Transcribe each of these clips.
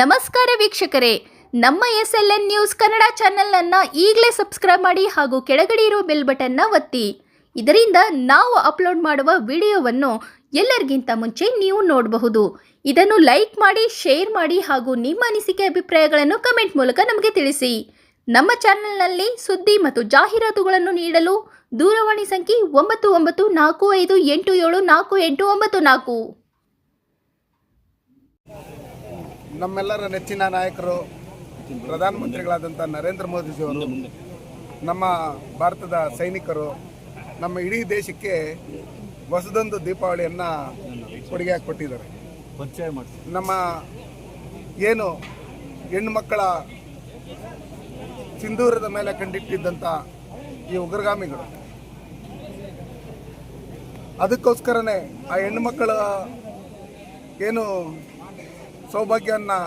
ನಮಸ್ಕಾರ ವೀಕ್ಷಕರೇ, ನಮ್ಮ SLN ನ್ಯೂಸ್ ಕನ್ನಡ ಚಾನೆಲ್ ಈಗಲೇ ಸಬ್ಸ್ಕ್ರೈಬ್ ಮಾಡಿ ಹಾಗೂ ಕೆಳಗಡೆ ಇರುವ ಬೆಲ್ ಬಟನ್ನ ಒತ್ತಿ. ಇದರಿಂದ ನಾವು ಅಪ್ಲೋಡ್ ಮಾಡುವ ವಿಡಿಯೋವನ್ನು ಎಲ್ಲರಿಗಿಂತ ಮುಂಚೆ ನೀವು ನೋಡಬಹುದು. ಇದನ್ನು ಲೈಕ್ ಮಾಡಿ, ಶೇರ್ ಮಾಡಿ ಹಾಗೂ ನಿಮ್ಮ ಅನಿಸಿಕೆ ಅಭಿಪ್ರಾಯಗಳನ್ನು ಕಮೆಂಟ್ ಮೂಲಕ ನಮಗೆ ತಿಳಿಸಿ. ನಮ್ಮ ಚಾನೆಲ್ನಲ್ಲಿ ಸುದ್ದಿ ಮತ್ತು ಜಾಹೀರಾತುಗಳನ್ನು ನೀಡಲು ದೂರವಾಣಿ ಸಂಖ್ಯೆ 9945874894. ನಮ್ಮೆಲ್ಲರ ನೆಚ್ಚಿನ ನಾಯಕರು ಪ್ರಧಾನಮಂತ್ರಿಗಳಾದಂಥ ನರೇಂದ್ರ ಮೋದಿಜಿಯವರು ನಮ್ಮ ಭಾರತದ ಸೈನಿಕರು ನಮ್ಮ ಇಡೀ ದೇಶಕ್ಕೆ ಹೊಸದೊಂದು ದೀಪಾವಳಿಯನ್ನು ಕೊಡುಗೆಯಾಗಿ ಕೊಟ್ಟಿದ್ದಾರೆ. ನಮ್ಮ ಏನು ಹೆಣ್ಣು ಮಕ್ಕಳ ಸಿಂಧೂರದ ಮೇಲೆ ಕಂಡಿಟ್ಟಿದ್ದಂಥ ಈ ಉಗ್ರಗಾಮಿಗಳು, ಅದಕ್ಕೋಸ್ಕರನೇ ಆ ಹೆಣ್ಣು ಮಕ್ಕಳ ಏನು ಸೌಭಾಗ್ಯವನ್ನು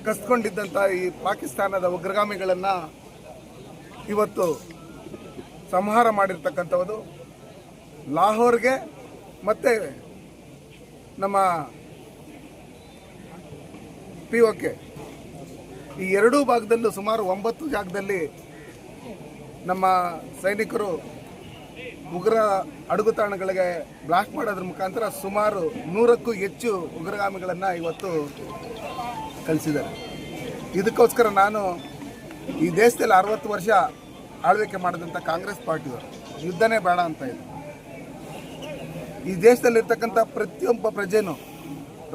ಕಸ್ಕೊಂಡಿದ್ದಂಥ ಈ ಪಾಕಿಸ್ತಾನದ ಉಗ್ರಗಾಮಿಗಳನ್ನು ಇವತ್ತು ಸಂಹಾರ ಮಾಡಿರ್ತಕ್ಕಂಥದ್ದು. ಲಾಹೋರ್ಗೆ ಮತ್ತು ನಮ್ಮ POK ಈ ಎರಡೂ ಭಾಗದಲ್ಲೂ ಸುಮಾರು 9 ಜಾಗದಲ್ಲಿ ನಮ್ಮ ಸೈನಿಕರು ಉಗ್ರ ಅಡಗುತಾಣಗಳಿಗೆ ಬ್ಲಾಸ್ಟ್ ಮಾಡೋದ್ರ ಮುಖಾಂತರ ಸುಮಾರು 100ಕ್ಕೂ ಹೆಚ್ಚು ಉಗ್ರಗಾಮಿಗಳನ್ನು ಇವತ್ತು ಕಳಿಸಿದ್ದಾರೆ. ಇದಕ್ಕೋಸ್ಕರ ನಾನು ಈ ದೇಶದಲ್ಲಿ 60 ವರ್ಷ ಆಳ್ವಿಕೆ ಮಾಡಿದಂಥ ಕಾಂಗ್ರೆಸ್ ಪಾರ್ಟಿಯವರು ಯುದ್ಧನೇ ಬೇಡ ಅಂತ ಇದೆ. ಈ ದೇಶದಲ್ಲಿರ್ತಕ್ಕಂಥ ಪ್ರತಿಯೊಬ್ಬ ಪ್ರಜೆನೂ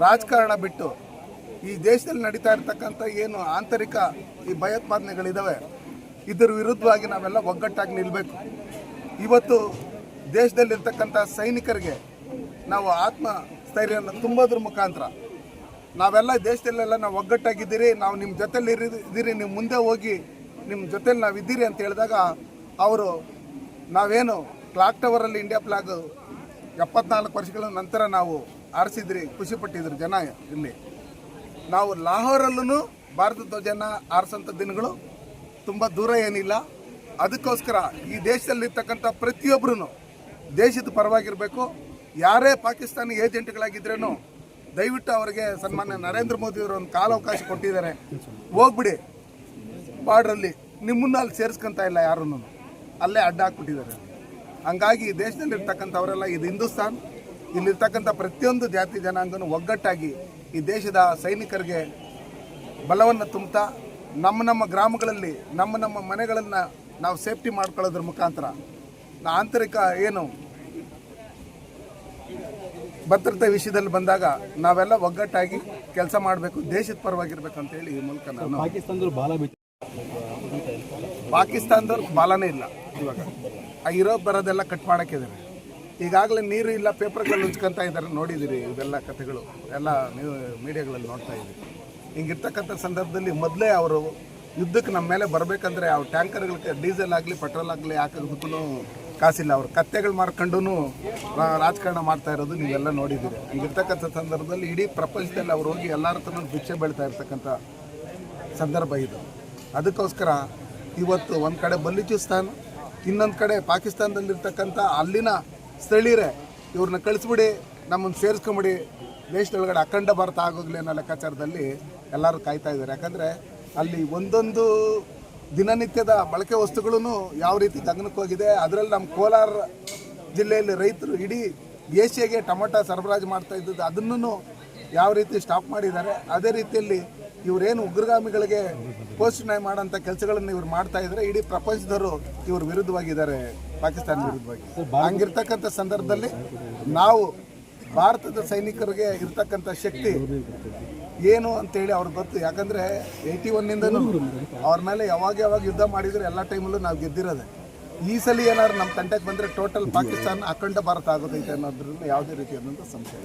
ರಾಜಕಾರಣ ಬಿಟ್ಟು ಈ ದೇಶದಲ್ಲಿ ನಡೀತಾ ಇರ್ತಕ್ಕಂಥ ಏನು ಆಂತರಿಕ ಈ ಭಯೋತ್ಪಾದನೆಗಳಿದ್ದಾವೆ ಇದರ ವಿರುದ್ಧವಾಗಿ ನಾವೆಲ್ಲ ಒಗ್ಗಟ್ಟಾಗಿ ನಿಲ್ಲಬೇಕು. ಇವತ್ತು ದೇಶದಲ್ಲಿರ್ತಕ್ಕಂಥ ಸೈನಿಕರಿಗೆ ನಾವು ಆತ್ಮಸ್ಥೈರ್ಯವನ್ನು ತುಂಬೋದ್ರ ಮುಖಾಂತರ ನಾವೆಲ್ಲ ದೇಶದಲ್ಲೆಲ್ಲ ನಾವು ಒಗ್ಗಟ್ಟಾಗಿದ್ದೀರಿ, ನಾವು ನಿಮ್ಮ ಜೊತೆಲಿ ಇದ್ದೀರಿ, ನೀವು ಮುಂದೆ ಹೋಗಿ ನಿಮ್ಮ ಜೊತೆಲಿ ನಾವು ಇದ್ದೀರಿ ಅಂತ ಹೇಳಿದಾಗ ಅವರು ನಾವೇನು ಕ್ಲಾಕ್ ಟವರಲ್ಲಿ ಇಂಡಿಯಾ ಫ್ಲಾಗ್ 74 ವರ್ಷಗಳ ನಂತರ ನಾವು ಆರಿಸಿದ್ರಿ, ಖುಷಿಪಟ್ಟಿದ್ರು ಜನ. ಇಲ್ಲಿ ನಾವು ಲಾಹೋರಲ್ಲೂ ಭಾರತ ಧ್ವಜನ ಆರಿಸೋಂಥ ದಿನಗಳು ತುಂಬ ದೂರ ಏನಿಲ್ಲ. ಅದಕ್ಕೋಸ್ಕರ ಈ ದೇಶದಲ್ಲಿರ್ತಕ್ಕಂಥ ಪ್ರತಿಯೊಬ್ಬರೂ ದೇಶದ ಪರವಾಗಿರಬೇಕು. ಯಾರೇ ಪಾಕಿಸ್ತಾನಿ ಏಜೆಂಟ್ಗಳಾಗಿದ್ರೂ ದಯವಿಟ್ಟು ಅವರಿಗೆ ಸನ್ಮಾನ್ಯ ನರೇಂದ್ರ ಮೋದಿಯವರು ಒಂದು ಕಾಲಾವಕಾಶ ಕೊಟ್ಟಿದ್ದಾರೆ, ಹೋಗ್ಬಿಡಿ ಬಾರ್ಡ್ರಲ್ಲಿ, ನಿಮ್ಮನ್ನು ಅಲ್ಲಿ ಸೇರಿಸ್ಕೊಂತ ಇಲ್ಲ, ಯಾರನ್ನು ಅಲ್ಲೇ ಅಡ್ಡ ಹಾಕ್ಬಿಟ್ಟಿದ್ದಾರೆ. ಹಂಗಾಗಿ ಈ ದೇಶದಲ್ಲಿರ್ತಕ್ಕಂಥವರೆಲ್ಲ ಇದು ಹಿಂದೂಸ್ತಾನ್, ಇಲ್ಲಿರ್ತಕ್ಕಂಥ ಪ್ರತಿಯೊಂದು ಜಾತಿ ಜನಾಂಗನೂ ಒಗ್ಗಟ್ಟಾಗಿ ಈ ದೇಶದ ಸೈನಿಕರಿಗೆ ಬಲವನ್ನು ತುಂಬುತ್ತಾ ನಮ್ಮ ಗ್ರಾಮಗಳಲ್ಲಿ ನಮ್ಮ ಮನೆಗಳನ್ನು ನಾವು ಸೇಫ್ಟಿ ಮಾಡ್ಕೊಳ್ಳೋದ್ರ ಮುಖಾಂತರ ಆಂತರಿಕ ಏನು ಭದ್ರತೆ ವಿಷಯದಲ್ಲಿ ಬಂದಾಗ ನಾವೆಲ್ಲ ಒಗ್ಗಟ್ಟಾಗಿ ಕೆಲಸ ಮಾಡಬೇಕು, ದೇಶದ ಪರವಾಗಿರ್ಬೇಕು ಅಂತೇಳಿ ಈ ಮೂಲಕ ನಾನು ಪಾಕಿಸ್ತಾನದವ್ರಿಗೆ ಬಾಲನೇ ಇಲ್ಲ. ಇವಾಗ ಆ ಇರೋ ಬರೋದೆಲ್ಲ ಕಟ್ ಮಾಡೋಕ್ಕಿದ್ದಾರೆ. ಈಗಾಗಲೇ ನೀರು ಇಲ್ಲ, ಪೇಪರ್ಗಳಲ್ಲಿ ಉಂಚ್ಕೊಂತ ಇದ್ದಾರೆ, ನೋಡಿದ್ದೀರಿ ಇವೆಲ್ಲ ಕಥೆಗಳು ಎಲ್ಲ ನೀವು ಮೀಡಿಯಾಗಳಲ್ಲಿ ನೋಡ್ತಾ ಇದ್ದೀರಿ. ಹಿಂಗಿರ್ತಕ್ಕಂಥ ಸಂದರ್ಭದಲ್ಲಿ ಮೊದಲೇ ಅವರು ಯುದ್ಧಕ್ಕೆ ನಮ್ಮ ಮೇಲೆ ಬರಬೇಕಂದ್ರೆ ಅವ್ರ ಟ್ಯಾಂಕರ್ಗಳಿಗೆ ಡೀಸೆಲ್ ಆಗಲಿ ಪೆಟ್ರೋಲ್ ಆಗಲಿ ಹಾಕೋದಕ್ಕೂ ಕಾಸಿಲ್ಲ. ಅವ್ರು ಕತ್ತೆಗಳು ಮಾರ್ಕೊಂಡು ರಾಜಕಾರಣ ಮಾಡ್ತಾ ಇರೋದು ನೀವೆಲ್ಲ ನೋಡಿದ್ದೀರಿ. ಹಿಂಗಿರ್ತಕ್ಕಂಥ ಸಂದರ್ಭದಲ್ಲಿ ಇಡೀ ಪ್ರಪಂಚದಲ್ಲಿ ಅವ್ರು ಹೋಗಿ ಎಲ್ಲರ ಹತ್ರ ಭಿಕ್ಷೆ ಬೆಳೀತಾ ಇರ್ತಕ್ಕಂಥ ಸಂದರ್ಭ ಇದು. ಅದಕ್ಕೋಸ್ಕರ ಇವತ್ತು ಒಂದು ಕಡೆ ಬಲೂಚಿಸ್ತಾನ್, ಇನ್ನೊಂದು ಕಡೆ ಪಾಕಿಸ್ತಾನದಲ್ಲಿರ್ತಕ್ಕಂಥ ಅಲ್ಲಿನ ಸ್ಥಳೀಯರೇ ಇವ್ರನ್ನ ಕಳಿಸ್ಬಿಡಿ, ನಮ್ಮನ್ನು ಸೇರಿಸ್ಕೊಂಬಿಡಿ, ದೇಶದೊಳಗಡೆ ಅಖಂಡ ಭಾರತ ಆಗೋಗ್ಲಿ ಅನ್ನೋ ಲೆಕ್ಕಾಚಾರದಲ್ಲಿ ಎಲ್ಲರೂ ಕಾಯ್ತಾ ಇದ್ದಾರೆ. ಯಾಕಂದರೆ ಅಲ್ಲಿ ಒಂದೊಂದು ದಿನನಿತ್ಯದ ಬಳಕೆ ವಸ್ತುಗಳೂ ಯಾವ ರೀತಿ ಗಗನಕ್ಕೆ ಹೋಗಿದೆ. ಅದರಲ್ಲಿ ನಮ್ಮ ಕೋಲಾರ ಜಿಲ್ಲೆಯಲ್ಲಿ ರೈತರು ಇಡೀ ಏಷ್ಯಾಗೆ ಟೊಮೊಟೊ ಸರಬರಾಜು ಮಾಡ್ತಾ ಇದ್ದದ್ದು ಅದನ್ನು ಯಾವ ರೀತಿ ಸ್ಟಾಪ್ ಮಾಡಿದ್ದಾರೆ. ಅದೇ ರೀತಿಯಲ್ಲಿ ಇವರೇನು ಉಗ್ರಗಾಮಿಗಳಿಗೆ ಪೋಷಣೆ ಮಾಡೋಂಥ ಕೆಲಸಗಳನ್ನು ಇವ್ರು ಮಾಡ್ತಾ ಇದ್ದಾರೆ. ಇಡೀ ಪ್ರಪಂಚದವರು ಇವ್ರ ವಿರುದ್ಧವಾಗಿದ್ದಾರೆ, ಪಾಕಿಸ್ತಾನ ವಿರುದ್ಧವಾಗಿ. ಹಂಗಿರ್ತಕ್ಕಂಥ ಸಂದರ್ಭದಲ್ಲಿ ನಾವು ಭಾರತದ ಸೈನಿಕರಿಗೆ ಇರ್ತಕ್ಕಂಥ ಶಕ್ತಿ ಏನು ಅಂತೇಳಿ ಅವ್ರಿಗೆ ಗೊತ್ತು. ಯಾಕಂದರೆ 81ನಿಂದನೂ ಅವ್ರ ಮೇಲೆ ಯಾವಾಗ ಯುದ್ಧ ಮಾಡಿದರೆ ಎಲ್ಲ ಟೈಮಲ್ಲೂ ನಾವು ಗೆದ್ದಿರೋದೆ. ಈ ಸಲ ಏನಾದ್ರು ನಮ್ಮ ತಂಟೆಗೆ ಬಂದರೆ ಟೋಟಲ್ ಪಾಕಿಸ್ತಾನ ಅಖಂಡ ಭಾರತ ಆಗೋದೈತೆ ಅನ್ನೋದ್ರಿಂದ ಯಾವುದೇ ರೀತಿಯಾದಂಥ ಸಂಶಯ.